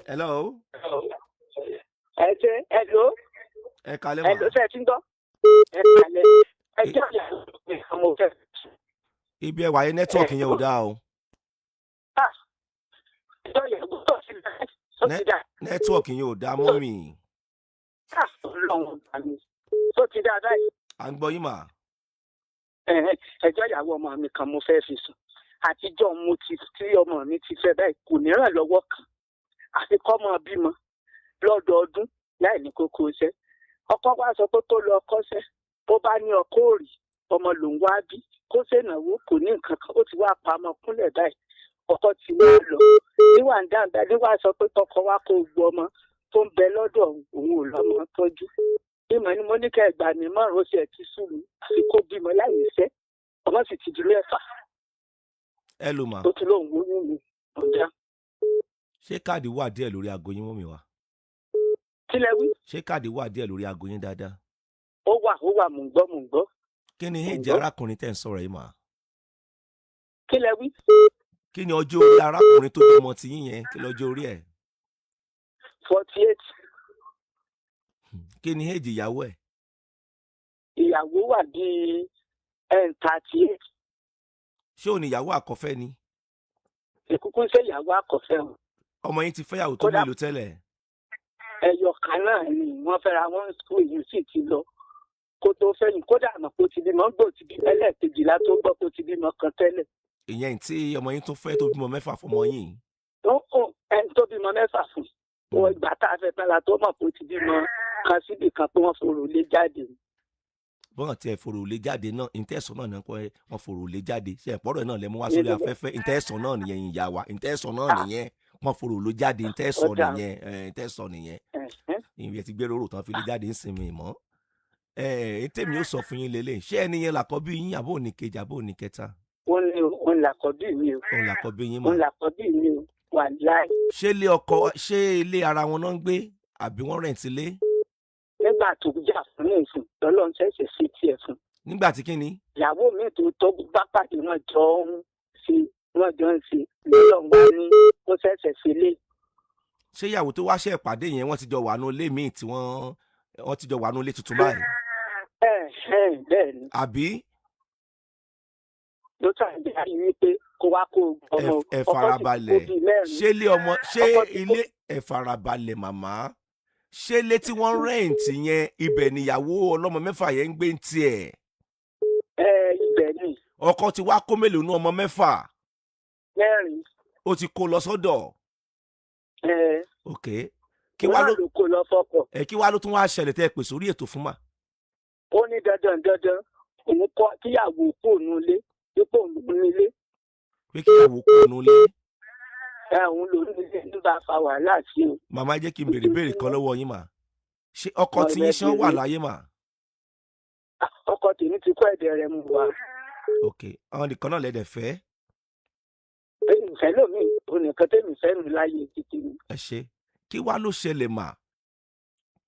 Hello. Hello. Ẹ kalẹ́ Hello, mà. ṣé ti ń gbọ́? Ẹ kalẹ̀. Ẹjọ́ ìyàwó mi kan mo fẹ́ sùn. Ibi ẹ wáyé nẹ́tíwọ̀kì yẹn ò dáa o. Ẹjọ́ ìyàwó tó ti dá. Tó ti dá. Nẹ́tíwọ̀kì yẹn ò dáa mọ́ mi. Ọlọ́run bá mi. Tó ti dá báyìí. À ń gbọ́ yín mà. Ẹjọ́ ìyàwó ọmọ mi kan mo fẹ́ fi sùn. Àtijọ́ mo ti tí ọmọ mi ti fẹ́ báyìí kò ní ràn lọ́wọ́ kan. Àfi kọ́ mọ bímọ lọ́dọọdún láì ní kókó iṣẹ́. Ọkọ wa sọ pé tó lọ kọ́ṣẹ́. Bó bá ní ọkọ òrì, ọmọ lòún wá bí. Kó ṣènáwó kò ní nǹkan kan. Ó ti wá pamọ́ kúnlẹ̀ báyìí. Ọkọ ti wá lọ. Níwà ń dáńdá níwà sọ pé tọkọ wa kó gbọ́ ọmọ tó ń bẹ lọ́dọ̀ òun ò lọ́mọ tọ́jú. Ìmọ̀ ni mo ní kẹ́ ẹ̀gbà mi márùn-ún ó sì ẹ̀ ti sú mi. Àfi kó bímọ láì iṣẹ́. Ọmọ sì ti di mẹ́fà. Ẹ lò mà. Ó ti lóun wóyún mi. Ọ̀dà. Ṣé káàdì wà díẹ̀ lórí aago yín mọ́ mi wá? Kí lẹ wí? Ṣé káàdì wà díẹ̀ lórí aago yín dáadáa? Ó wà mò ń gbọ́. Kí ni èjì arákùnrin tẹ̀ ń sọ̀rọ̀ yìí mà? Kí lẹ wí? Kí ni ọjọ́ orí arákùnrin tó bímọ ti yín yẹn? Kí lọ́jọ́ orí ẹ̀? 48. Kí ni èjì ìyàwó ẹ̀? Ìyàwó wà bíi 38. Ṣé òun ni ìyàwó àkọ́fẹ́ ni? Ìkúkú ń ṣe ìyàwó àkọ́fẹ́ o. Ọmọ yín ti fẹ́yàwó tó mélòó tẹ́lẹ̀? Ẹyọ kan náà ni wọ́n fẹ́ra wọn skul yìí sì ti lọ. Kó tó fẹ́yìn kódà àmọ́ kó ti bímọ gbò ti bí ẹlẹ́ẹ̀kejìlá tó gbọ́ kó ti bímọ kan tẹ́lẹ̀. Ìyẹn tí ọmọ yín tó fẹ́ tó bímọ mẹ́fà fọmọ yín. Ẹni tó bímọ mẹ́fà fún. Wọ́n ìgbà tá a fẹ́ pẹ́la tó mọ̀ kó ti bímọ kan síbì kan pé wọ́n forò lé jáde. Bọ́n ti ẹ̀ forò lé jáde náà ìtẹ́sán náà ní wọ́n forò lé jáde. Ṣé ẹ̀pọ̀rọ̀ náà lẹ mú wá sórí afẹ́fẹ́ ìtẹ́sán náà nìyẹn ìyá wa ìtẹ́sán náà nìyẹn wọ́n forò ló jáde ìtẹ́sán nìyẹn ìyẹn ti gbé róró tán fi lé jáde ń sinmi mọ́. Tèmi ó sọ fún yín lélẹ̀ ṣé ẹni yẹn làkọ́bí yín àbó òní kejì àbó òní kẹta? Òun làkọ́bí mi o. Òun làkọ́bí yín mà. Òun làkọ́bí mi o wà láì. Ṣé ilé ara wọn náà ń gbé àbí wọ́n rẹ̀ǹtì lé? Nígbà tó jà fún ìsìn lọ́lọ́run ṣẹ̀ṣẹ̀ sí tiẹ̀ fún. Nígbà tí kí ni? Ìyàwó mi tó bá pàdé wọn jọ ń ṣe lọ́lọ́run bá ní ó ṣẹ̀ṣẹ̀ sílé. Ṣé ìyàwó tó wáṣẹ́ ìpàdé yẹn wọ́n ti jọ wà nú ilé míì tí wọ́n ti jọ wà nú ilé tuntun báyìí? Bẹ́ẹ̀ ni. Àbí? Ló tàbí àyè wípé kó wá kó ọmọ ẹ farabalẹ̀ ṣé ilé ẹ farabalẹ̀ màmá ṣé ilé tí wọ́n rẹ́ǹtì yẹn ibẹ̀ níyàwó ọlọ́mọ mẹ́fà yẹn ń gbé ń tiẹ̀? Ibẹ̀ ni. Ọkọ ti wá kó mélòó nú ọmọ mẹ́fà? 4. Ó ti kó lọ sọ́dọ̀? Ok. Kí wá ló tún wá ṣẹlẹ̀ tẹ́ ẹ pè sórí ètò fún mà? Ó ní dandan òun kọ́ kíyàwó kò nulẹ̀ dípò òun nílé. Pé kíyàwó kò nulẹ̀? Òun ló nílé nígbà fa wàhálà sí o. Màmá jẹ́ kí n béèrè kan lọ́wọ́ yín mà. Ṣé ọkọ tí yín ṣán wà láyé mà? Ọkọ tèmi ti kọ́ ẹ̀dẹ̀ rẹ̀ mu wá. Ok. Àwọn nìkan náà lẹ́dẹ̀ fẹ́? Ìfẹ́ lómi onìkan tèmi fẹ́ mi láyé títí mi. Ẹ ṣe. Kí wá ló ṣẹlẹ̀ mà?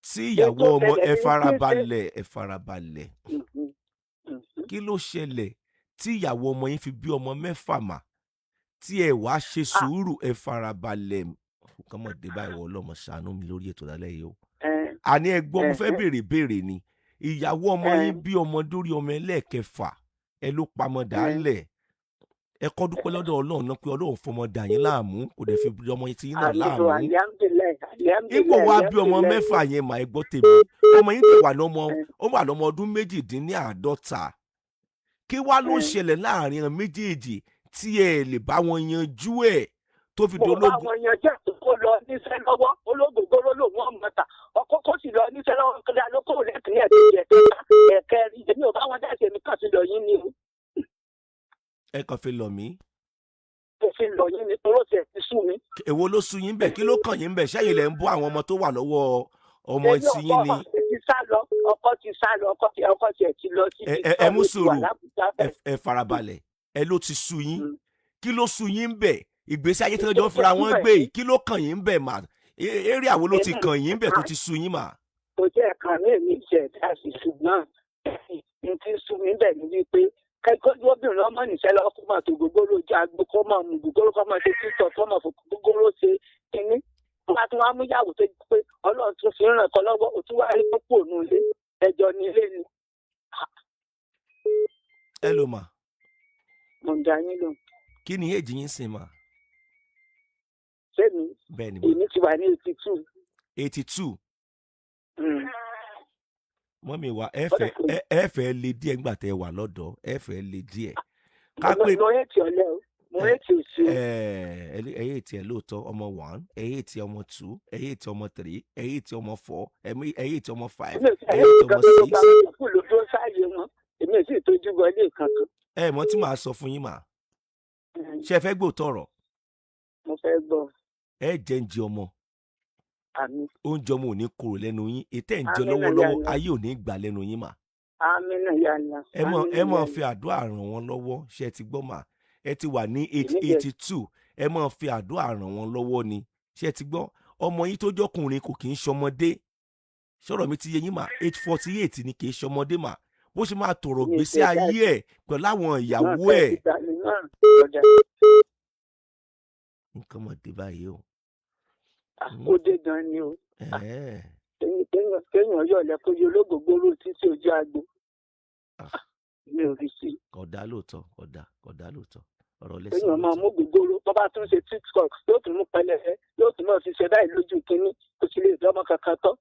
Tí ìyàwó ọmọ ẹ farabalẹ̀. Kí ló ṣẹlẹ̀ tí ìyàwó ọmọ yín fi bí ọmọ mẹ́fà mà? Tí ẹ wá ṣe sùúrù ẹ farabalẹ̀. Kọ́mọ̀dé báyìí wọ ọlọ́mọ ṣàánú mi lórí ètò lálẹ́ yìí o. Àní ẹgbọ́n mo fẹ́ béèrè ni. Ìyàwó ọmọ yín bí ọmọ dórí ọmọ ẹlẹ́ẹ̀kẹfà ẹ ló pamọ́ dálẹ̀. Ẹ kọ́ dúpẹ́ lọ́dọ̀ Ọlọ́run náà pé Ọlọ́run fọmọ dà yín láàmú kò dẹ̀ fi ọmọ yín tí yín náà láàmú. Ipò wá bí ọmọ mẹ́fà yẹn mà ẹ gbọ́ tèmi. Ọmọ yín wà lọ́mọ ọdún méjìdínláàádọ́ta. Kí wá ló ṣẹlẹ̀ láàrin àwọn méjèèjì tí ẹ lè bá wọn yanjú ẹ̀ tó fi dológun? Mo bá wọn yanjú ẹ̀ tó lọ níṣẹ́ lọ́wọ́ olóògbòrò lòun ọmọọta ọkọ kó sì lọ níṣẹ́ lọ́wọ́ kí ló kó lẹ́kìnní ẹ̀kẹ́rin èmi ò bá wọn dá ẹsẹ̀ mi kàn sí lọ yín ni o. Ẹ kàn fi lọ mí. Mo fi lọ yín ni toró tiẹ̀ ti sú mi. Èwo ló sú yín bẹ̀? Kí ló kàn yín bẹ̀? Ṣẹ́yìn lẹ̀ ń bọ́ àwọn ọmọ tó wà lọ́wọ́ ọmọ tí yín ni. Ọkọ ti sá lọ ọkọ tiẹ̀ ti lọ sí ibi ẹ mú sùúrù ẹ farabalẹ̀ ẹ ló ti sú yín. Kí ló sú yín bẹ̀? Ìgbésí ayé tí wọ́n jọ fúnra wọn gbé yìí kí ló kàn yín bẹ̀ mà? Eré àwo ló ti kàn yín bẹ̀ tó ti sú yín mà? Kò jẹ́ ẹ̀kan ní èmi ìṣẹ̀dá sí ṣùgbọ́n ní ti sú mi bẹ̀ ní wípé kẹ́kọ̀ọ́ obìnrin ọmọ nìṣẹ́ lọ́wọ́ kó máa tó gbogbo lójú agbo kó máa mú gbogbo kó máa ṣe títọ̀ kó máa fò gbogbo ṣe kínní. Wọ́n bá tún tún wá mú ìyàwó tó pé Ọlọ́run tún fi ń ràn kọ́ lọ́wọ́ ó tún wá rí púpọ̀ ònú ilé ẹjọ́ ní ilé ni. ẹ ló mà. mo ń dá yín lò. kí ni èjì yín sìn mà. sẹ́mi bẹ́ẹ̀ ni èmi ti wà ní 82. 82. mọ́mí wa ẹ fẹ́ lé díẹ̀ nígbà tẹ́ wà lọ́dọ̀ ẹ fẹ́ lé díẹ̀. ká pé mo yẹ ti ọ̀lẹ́ o mo yẹ ti òsì o. ẹyẹ tí ẹ lóòótọ́ ọmọ 1 ẹyẹ tí ọmọ 2 ẹyẹ tí ọmọ 3 ẹyẹ tí ọmọ 4 ẹyẹ tí ọmọ 5 ẹyẹ tí ọmọ 6. kú ló dó sáàyè wọn èmi ò sì tójú wọlé kankan. ẹ mọ̀ tí màá sọ fún yín mà ṣé ẹ fẹ́ gbọ́ tọ̀rọ̀. mo fẹ́ gbọ́. ẹ jẹ́ ń jẹ ọmọ. àmín. oúnjẹ ọmọ ò ní korò lẹ́nu yín ètè ń jẹ lọ́wọ́lọ́wọ́ ayé ò ní gbà lẹ́nu yín mà. àmín náà yà ńlá. ẹ mọ̀ fi àdúrà ràn wọ́n lọ́wọ́ ṣé ẹ ti gbọ́ mà ẹ ti wà ní 82 ẹ mọ̀ fi àdúrà ràn wọ́n lọ́wọ́ ni ṣé ẹ ti gbọ́ ọmọ yín tó jọkùnrin kò kì í ṣọmọdé sọ̀rọ̀ mi ti yé yín mà 48 ni kì í ṣọmọdé mà bó ṣe máa tọrọ gbèsè ayé ẹ̀ pẹ̀lú àwọn ìyàwó ẹ̀. nǹkan mọ̀ dé báyìí o. ó dé gan ni o. kéèyàn yọ̀ lẹ́kọ̀ọ́ yìí olóògbògbòrò títí ojú agbo. mi ò rí sí. kódà lóòótọ́ ọ̀rọ̀ lẹ́sìn. kéèyàn máa mú gbogbooro tó bá tún ṣe tiktok yóò tún mú pẹlẹbẹ yóò tún máa fi ṣe báyìí lójú kínní kò sì lè dánmọ́ kankan tán.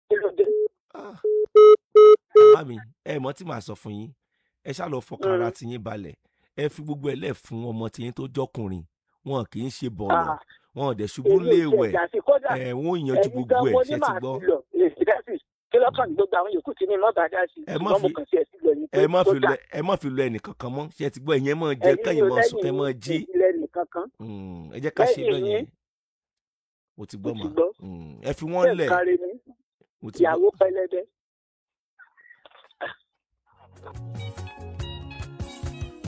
kí ló dé. màmá mi ẹ mọ̀ tí màá sọ fún yín ẹ ṣáà lọ fọkàn ara tiyín balẹ̀ ẹ fi gbogbo ẹ lẹ̀ fún ọmọ tiyín tó jọkùnrin wọn kì í ṣe bọ̀lọ̀ wọn ò dẹ̀ ṣubú léèwẹ̀ wọn ò yanjú gbogbo ẹ̀ ṣe ti gbọ́. kí lọ́kàn ní gbogbo àwọn yòókù tí ní mọ́ bàdá sí ẹ má fi lọ ẹnì kankan mọ́ ṣe ti gbọ́ ẹ̀yẹn mọ́ jẹ kẹ́yìn mọ́ sùn kẹ́ mọ́ jí ẹ jẹ́ ká ṣe bẹ́ẹ̀ yẹn mo ti gbọ́ mà ẹ fi wọ́n lẹ̀ ìyàwó pẹlẹbẹ